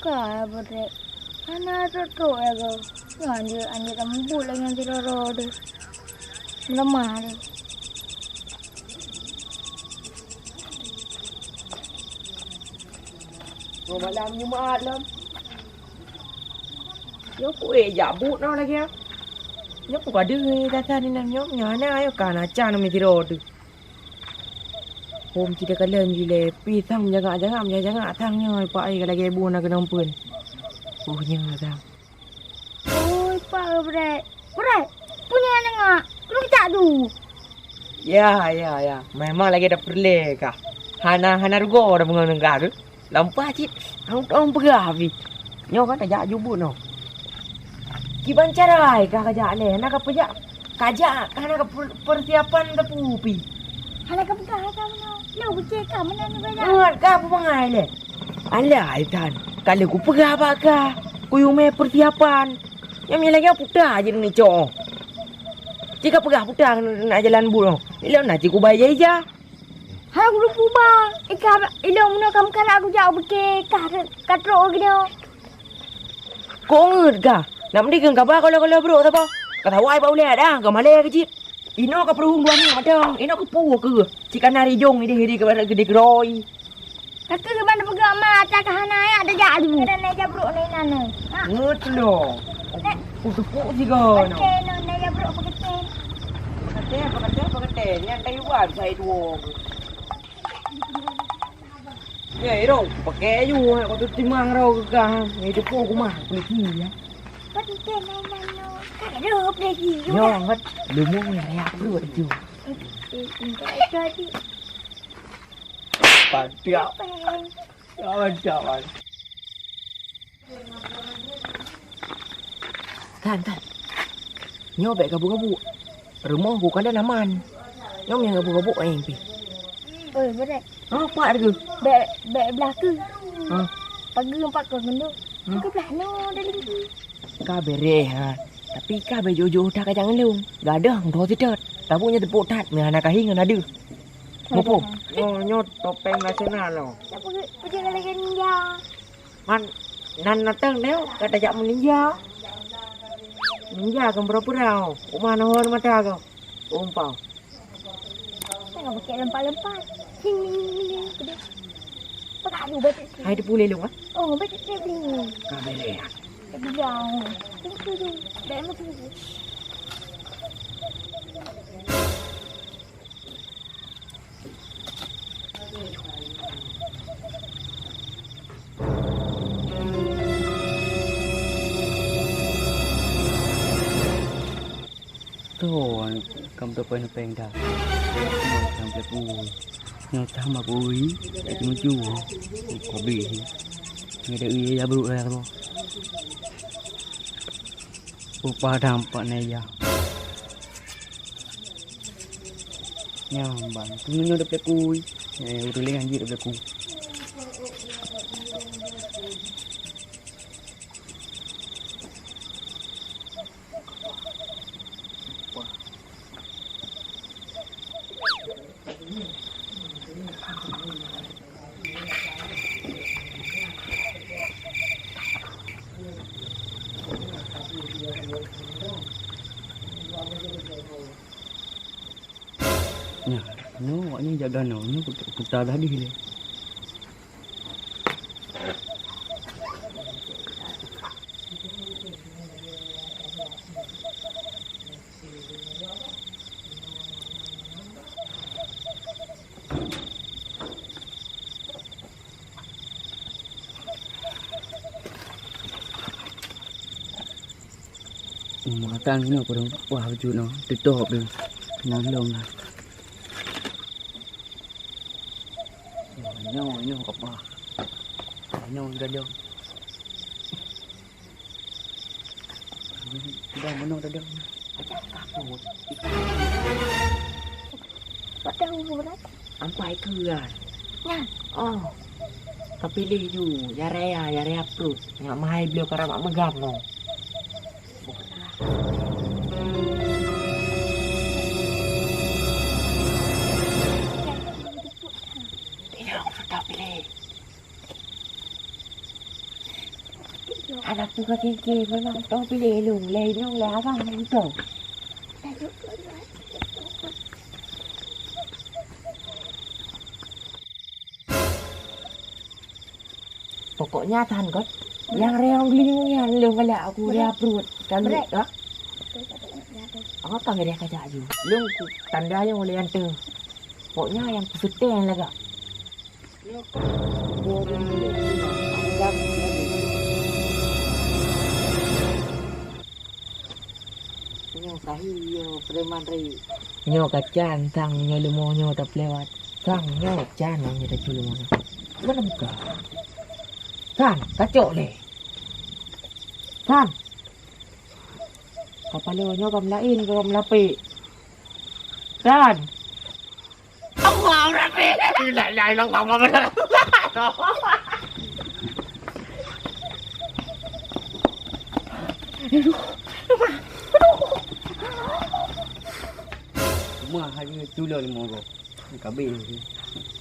Kaya bre. Ana tu ya go. Anjir tambul lagi nanti road. Lemah. Malam Jumaat lam. Nhóc quê giả bút nó là kia. Nhóc có đưa ra ra nên nhóc nhỏ na yo kana cha nó mới rồi. Hôm chỉ được lên gì lệ pi thằng jaga thằng nhoi pai cái lagi buồn cái nông pun. Punya dah. Oi pa bre. Punya nengah. Lu tak tu. Ya. Memang lagi ada perle kah. Hana rugo orang mengenang tu. Lampa cik. Orang pergi. Nyok kan tak jubut no. Kiban carai kah kajak le. Nak apa jak? Kajak kan nak persiapan tepupi. Hala ka pagka ka mo. Lu buce ka mana ni ba? Ngat ka apa mangai le? Alai tan. Kalau ku pergi apa kah? Ku yume persiapan. Yang lagi apa dah je ni cok. Jika pergi putar nak jalan bulo. Ilo nak cikgu bayar je. Hala ku lupa ba. Ika ilo muna kam kana aku jauh buce ka tro gini. Kau ngut kah? Nak mesti kau kabar kalau bro apa? Kata wai bau le dah. Kau malah kecil. Ino ka perung dua ni macam. Ino ka pu ke? Jika nari jong ini hiri ke gede groi. Kakak ke mana pergi mata ke hana ya ada jadu. Ada naik jabruk ni nana. Ngut lo. Utup si kau. Okey no naik jabruk pakai. Pakai. Yang tayu buat saya dua. Ya, iro pakai ju. Kau tu timang rau ke kah? Ni tu pu aku mah polisi ya. Pakai nana. Kakak dah polisi. Yo, ngat. Lumung ni raya perlu tu. Jadi. Padiak. Jawan. Tan. Nyo baik gabu-gabu. Rumah aku kan ada laman. Nyom yang gabu-gabu aing pi. Oi, berat. Apa ada ke? Bek belakang. Ha. Pagi 4 kau genduk. Ke belah no dah lagi. Ka bere ha. Tapi ka be jojo dah ka jangan leung. Gadang do sitet. Tabunya tepuk tat me anak kahing ada. Ngopo? Oh, nyot topeng nasional lo. Tak pergi lagi ninja. Man nan nateng neu kata jak ninja. Ninja kan berapa? Umah nahor mata kau. Umpau. Jangan pakai lempat-lempat. Sini. Pakai dulu betul. Hai tu pulih lu ah. Oh, betul ni. Ka bere. Tapi jauh. Tunggu tu. Dah mau tunggu. Thôi, cầm tôi quên bên đó. Cầm cái bùi, nhưng sao mà bùi, để chúng chú, có bị, người ta uy ra bự ra luôn. Upa dampak này ya. Nyamban, tuh udah pelekui, udah lihat anjir udah pelekui. Nah, ini jaga no, ini kita tadi ni. Makan ni aku dah wah wujud no, tutup dia, kenal long lah. Nyo apa? Nyo dadang. Dah mana dadang? Apa? Padang berat. Ampai ke kan? Nah. Oh. Tapi dia ju, ya perut. Nggak mahal beliau karena mak megam no. anak tu kaki memang tahu pilih lu, lain lah abang yang tu. Pokoknya tahan kot. Yang reong gelingnya lu bala aku dia perut. Dan ha? Apa dia kata aju? Lu tanda yang oleh ante. Pokoknya yang seteng laga. Nyo kahiyo preman ri. Nyo kacan sang nyo lumo nyo tak lewat. Sang nyo can nyo tak culu mana. Mana buka? San, kacok le. San. Kapalo nyo kam lain kam lapi. San. Aku mau rapi. Lai lang kam mana. Semua hanya cula lima kau. Kabel ni.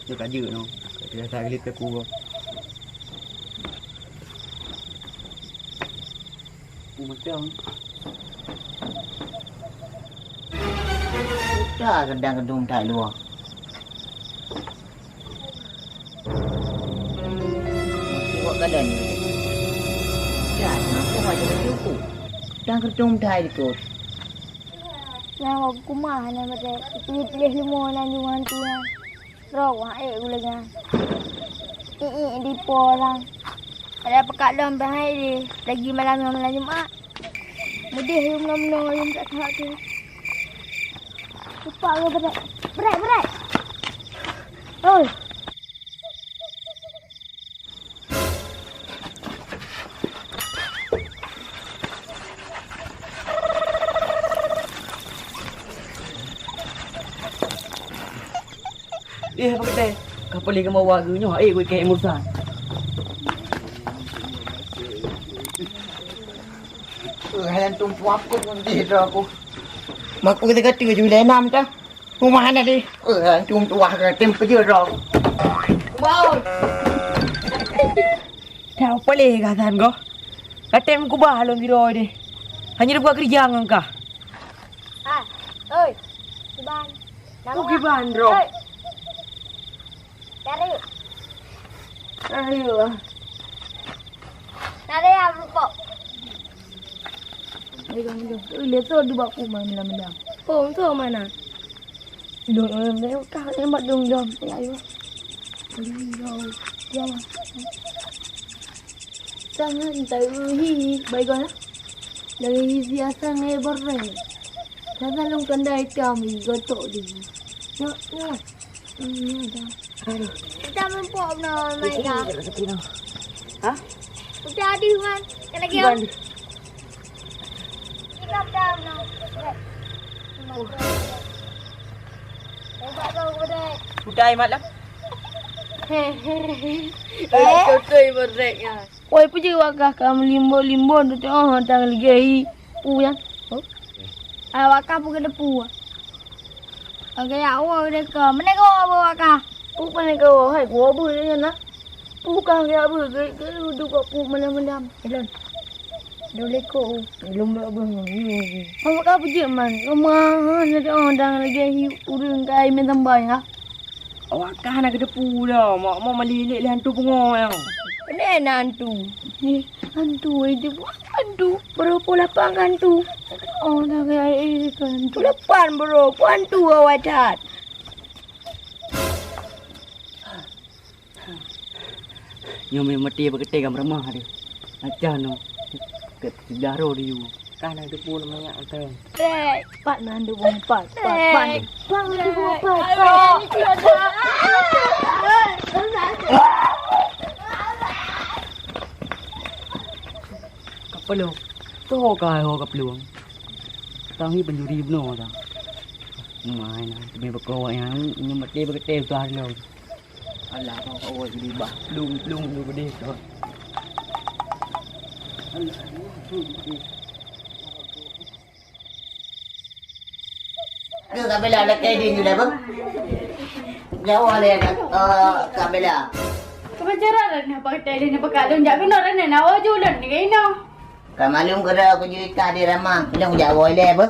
Dia kaja no. Dia tak kali ke aku. Macam dah kedang kedung tak luar. Tengok keadaan ni. Ya, kenapa macam tu? Kedang kedung tak ikut. Yang aku mah ni macam pilih lima nan juan tu kan. Rawah gula kan. Di porang. Ada pekat dalam bahaya dia. Lagi malam Jumaat. Mudih yang menang yang tak tahu tu. Lupa ke berat. Berat. Oi. apa kata? Kapal ni mau warganya, gue kayak mursan. Halan tumpu aku pun dia aku. Mak aku kata je wilayah 6 dah. Rumah mana dia? Tumpu ke tempat je dah. Wow. Tahu boleh katakan kau. Katem ku bah lom diroi deh. Hanya dia buat kerja ngangkah. Ah, oi. Kiban. Ku kiban ro. Cari. Ayo. Cari apa kok? Lihat tu di baku malam-malam. Oh, tu mana? Dong malam kah tembak dong. Ayo. Jom. Jangan tahu baiklah. Dari siasa ngebarre. Jangan long kendai kami gotok di. Yo. Aduh. Kita mempok no mereka. Hah? Udah di man. Kena kira. Kita dah no. Hebat kau bodek. Budai malam. Kotor bodeknya. Oi puji wakah kamu limbo tu tengok tang lagi pu yang. Wakah pu ke depu. Okey awak dah ke. Mana kau wakah? Pu mana kau? Hai gua bu ni na. Pu kah dia bu ke duduk kat pu malam-malam. Elon. Dole ko. Belum berapa. Awak kah puji man. Rumah ni tengok tang lagi urang kai main tambah ya. Awak kah nak ke depu dah. Mak malilik le hantu pengok yang. Mana hantu? Hantu itu hantu. Berapa lapang hantu? Oh, dah kayak hantu. Lepan bro, hantu awak cat. Yang mati berketik gambar rumah dia. Ajar no. Kedaro dia. Kah nak depu namanya anteng. Pat nandu bompat. Pat. Bang nandu bompat. Kapalo. Tu kai ho kapluang. Tahu penjuri benar dah. Mai na, demi berkau yang mati berketik tu hari lo. Alah kau jadi bah. Lung du gede tu. Ke kabela la kay din yun ba? Jawa le kabela. pacaran na pakai ni pakalon jago na ran na awa julan ni kayo no. Kamalum kera aku jadi kadir ramah. Bilang jago ile apa?